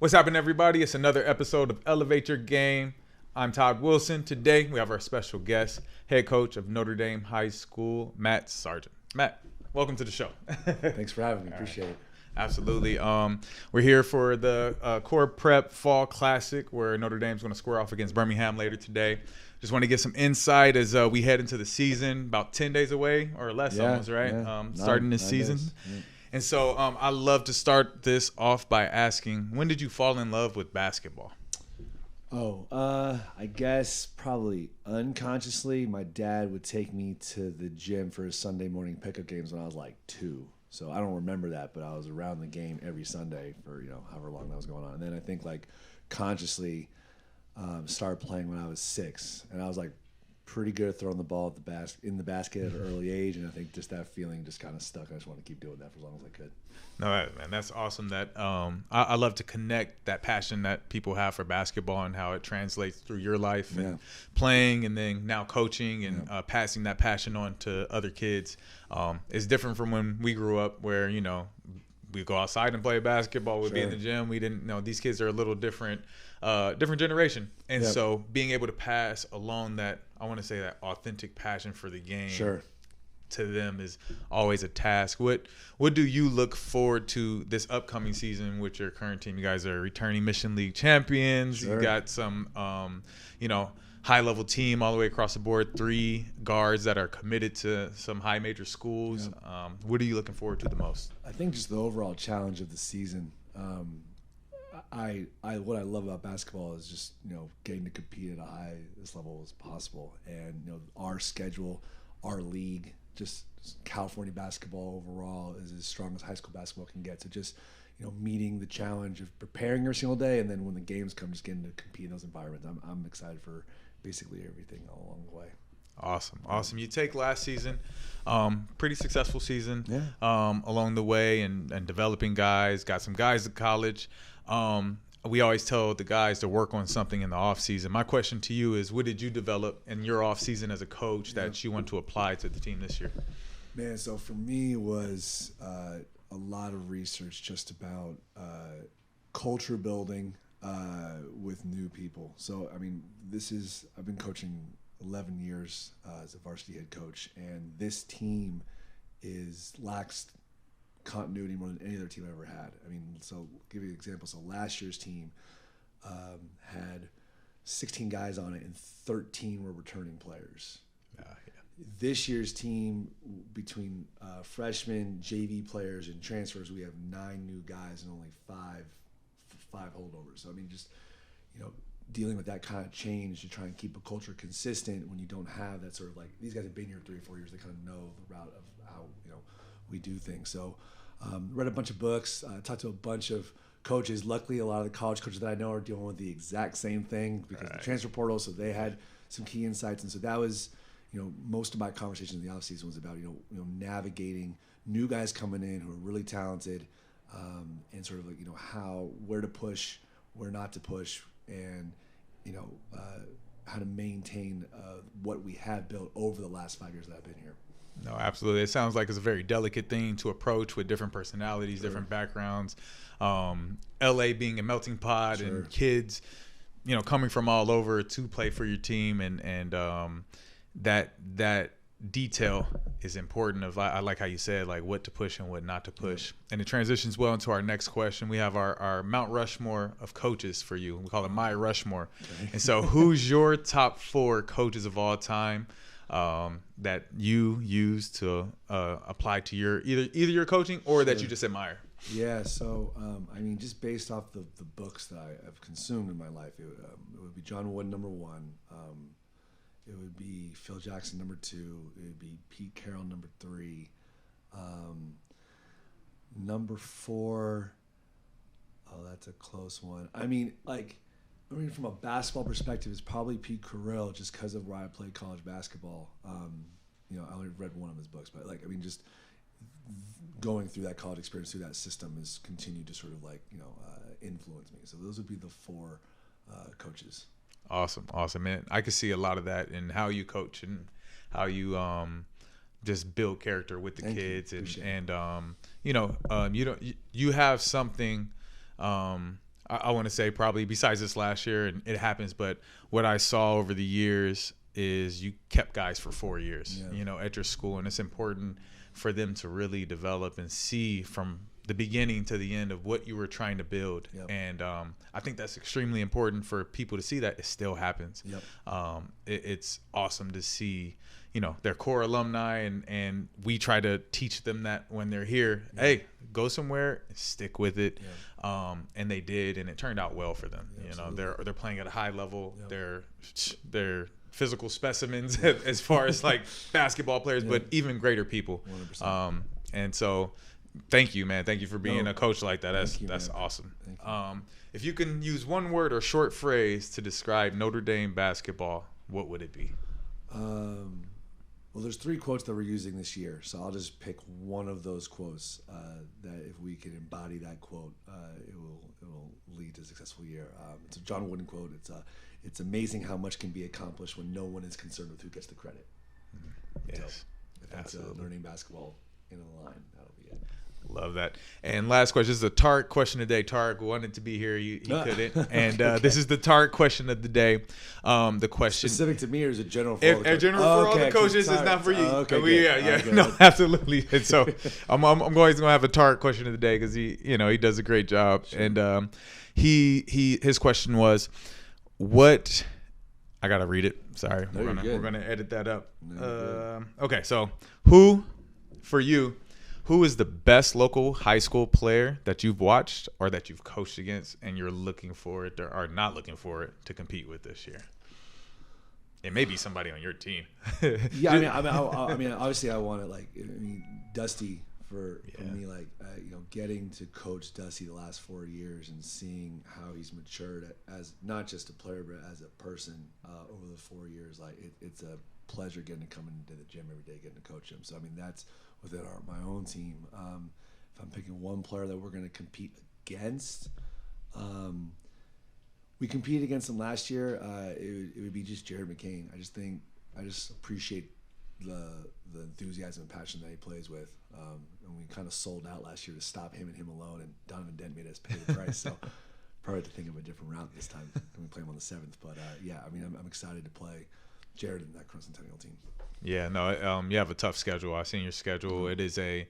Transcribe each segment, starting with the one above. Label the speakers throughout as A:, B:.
A: What's happening, everybody? It's another episode of Elevate Your Game. I'm Todd Wilson. Today, we have our special guest, head coach of Notre Dame High School, Matt Sargeant. Matt, welcome to the show.
B: Thanks for having me. Appreciate it.
A: Absolutely. We're here for the Core Prep Fall Classic, where Notre Dame's going to square off against Birmingham later today. Just want to get some insight as we head into the season, about 10 days away or less almost, right?
B: Yeah.
A: Starting this season.
B: Yeah.
A: And so I love to start this off by asking, when did you fall in love with basketball?
B: I guess probably unconsciously, my dad would take me to the gym for his Sunday morning pickup games when I was like 2. So I don't remember that, but I was around the game every Sunday for, however long that was going on. And then I think like consciously started playing when I was 6. And I was like pretty good at throwing the ball at in the basket at an early age. And I think just that feeling just kind of stuck. I just want to keep doing that for as long as I could.
A: No, man, that's awesome. That I love to connect that passion that people have for basketball and how it translates through your life and playing, and then now coaching and passing that passion on to other kids. It's different from when we grew up, where we go outside and play basketball. We'd be in the gym. We didn't know. These kids are a little different generation, and so being able to pass along that, I want to say, that authentic passion for the game. To them is always a task. What do you look forward to this upcoming season with your current team? You guys are returning Mission League champions. You got some, high level team all the way across the board. 3 guards that are committed to some high major schools. What are you looking forward to the most?
B: I think just the overall challenge of the season. What I love about basketball is just getting to compete at a highest level as possible, and our schedule, our league. Just California basketball overall is as strong as high school basketball can get. So just, meeting the challenge of preparing every single day, and then when the games come, just getting to compete in those environments. I'm excited for basically everything all along the way.
A: Awesome. You take last season, pretty successful season along the way, and developing guys, got some guys at college. We always tell the guys to work on something in the off season. My question to you is, what did you develop in your off season as a coach that you want to apply to the team this year?
B: Man, so for me it was a lot of research just about culture building with new people. So, I've been coaching 11 years as a varsity head coach, and this team lacks continuity more than any other team I ever had. So I'll give you an example. So last year's team had 16 guys on it, and 13 were returning players. This year's team, between freshmen, JV players, and transfers, we have 9 new guys and only five holdovers. So dealing with that kind of change to try and keep a culture consistent when you don't have that sort of, like, these guys have been here 3 or 4 years. They kind of know the route of how we do things. So read a bunch of books, talked to a bunch of coaches. Luckily, a lot of the college coaches that I know are dealing with the exact same thing because of the transfer portal, so they had some key insights. And so that was, most of my conversations in the offseason was about, navigating new guys coming in who are really talented, and sort of like, where to push, where not to push, and, how to maintain what we have built over the last 5 years that I've been here.
A: No, absolutely. It sounds like it's a very delicate thing to approach with different personalities, different backgrounds. LA being a melting pot, and kids, coming from all over to play for your team, and that detail is important. I like how you said, like, what to push and what not to push. And it transitions well into our next question. We have our Mount Rushmore of coaches for you. We call it My Rushmore. And so who's your top 4 coaches of all time that you use to apply to your either your coaching or that you just admire?
B: Yeah, so just based off the books that I have consumed in my life, it would be John Wooden, number 1. It would be Phil Jackson, number 2. It would be Pete Carroll, number 3. Number 4. Oh, that's a close one. From a basketball perspective, it's probably Pete Carroll, just because of where I played college basketball. I only read one of his books, but just going through that college experience, through that system, has continued to sort of influence me. So those would be the 4 coaches.
A: Awesome. And I could see a lot of that in how you coach and how you just build character with the kids, you have something. I want to say probably besides this last year, and it happens, but what I saw over the years is you kept guys for 4 years, at your school, and it's important for them to really develop and see from the beginning to the end of what you were trying to build. And I think that's extremely important for people to see that it still happens. It's awesome to see, their core alumni, and we try to teach them that when they're here, hey, go somewhere, stick with it. And they did, and it turned out well for them. They're playing at a high level. They're physical specimens as far as like basketball players, but even greater people.
B: 100%.
A: And so thank you, man. Thank you for being a coach like that. That's awesome. If you can use one word or short phrase to describe Notre Dame basketball, what would it be?
B: Well, there's 3 quotes that we're using this year, so I'll just pick one of those quotes that if we can embody that quote, it will lead to a successful year. It's a John Wooden quote. It's amazing how much can be accomplished when no one is concerned with who gets the credit.
A: Yes,
B: so if that's
A: absolutely.
B: Learning basketball in a line, that'll be it.
A: Love that. And last question. This is the Tark question of the day. Tark wanted to be here. He couldn't. And this is the Tark question of the day. The question.
B: Specific to me, or is it general for all the coaches?
A: General for all the coaches. It's not for you.
B: Okay,
A: No, absolutely. And so I'm always going to have a Tark question of the day because he does a great job. Sure. And his question was, what – I got to read it. Sorry.
B: No,
A: we're gonna edit that up.
B: No,
A: okay, so who, for you – who is the best local high school player that you've watched or that you've coached against and you're looking for it or not looking for it to compete with this year? It may be somebody on your team.
B: Yeah, I mean, obviously, I want it. Dusty for me, getting to coach Dusty the last 4 years and seeing how he's matured as not just a player but as a person over the 4 years. It's a pleasure getting to come into the gym every day, getting to coach him. So that's within my own team. If I'm picking one player that we're going to compete against, we competed against him last year. It would be just Jared McCain. I just appreciate the enthusiasm and passion that he plays with. And we kind of sold out last year to stop him and him alone, and Donovan Dent made us pay the price. So probably have to think of a different route this time when we play him on the 7th. But I'm excited to play Jared in that Centennial team. Yeah, no,
A: you have a tough schedule. I've seen your schedule. Mm-hmm. It is a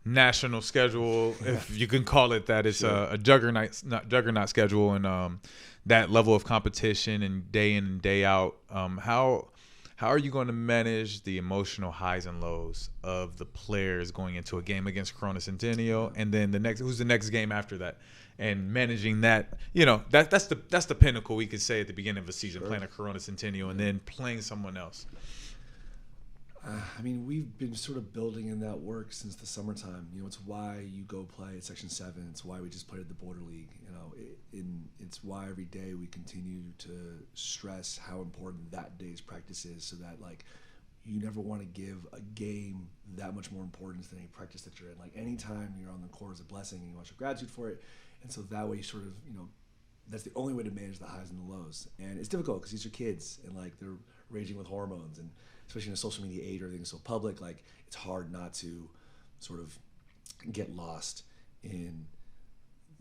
A: national schedule, if you can call it that. It's sure. a juggernaut schedule, and that level of competition and day in and day out. How are you going to manage the emotional highs and lows of the players going into a game against Corona Centennial, and then who's the next game after that? And managing that, that's the pinnacle, we could say, at the beginning of a season, sure. Playing a Corona Centennial and then playing someone else.
B: We've been sort of building in that work since the summertime. It's why you go play at Section 7. It's why we just played at the Border League. It's why every day we continue to stress how important that day's practice is, so that you never want to give a game that much more importance than any practice that you're in. Anytime you're on the court is a blessing, and you want your gratitude for it. And so that way you sort of, that's the only way to manage the highs and the lows. And it's difficult because these are kids, and they're raging with hormones, and especially in a social media age where everything's so public, it's hard not to sort of get lost in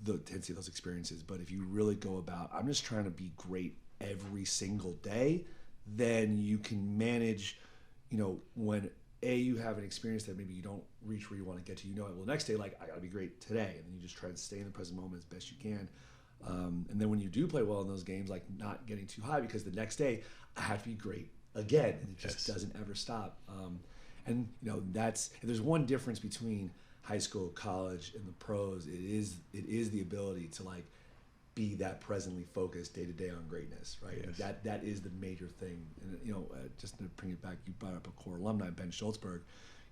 B: the intensity of those experiences. But if you really go about, I'm just trying to be great every single day, then you can manage, when you have an experience that maybe you don't reach where you want to get to, next day, I got to be great today. And then you just try to stay in the present moment as best you can. And then when you do play well in those games, not getting too high, because the next day I have to be great again, and it just doesn't ever stop. And if there's one difference between high school, college, and the pros, it is the ability to be that presently focused day to day on greatness, right? Yes. That is the major thing. And just to bring it back, you brought up a core alumni, Ben Schultzberg.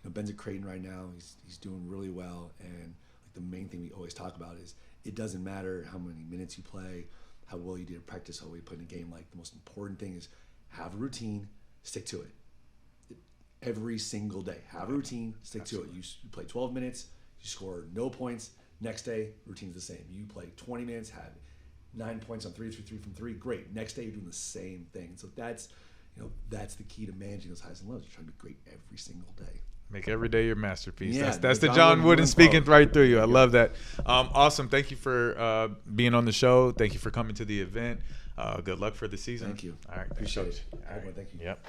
B: Ben's at Creighton right now. He's doing really well, and the main thing we always talk about is it doesn't matter how many minutes you play, how well you did in practice, how well you put in a game. The most important thing is have a routine, stick to it. Every single day, have a routine, stick Absolutely. To it. You play 12 minutes, you score no points. Next day, routine's the same. You play 20 minutes, had 9 points on 3 from 3. Great. Next day, you're doing the same thing. So that's the key to managing those highs and lows. You're trying to be great every single day.
A: Make every day your masterpiece.
B: Yeah,
A: That's the John Wooden speaking right through you. I love that. Awesome. Thank you for being on the show. Thank you for coming to the event. Good luck for the season.
B: Thank you.
A: All right.
B: Appreciate it.
A: All right.
B: Thank you.
A: Yep.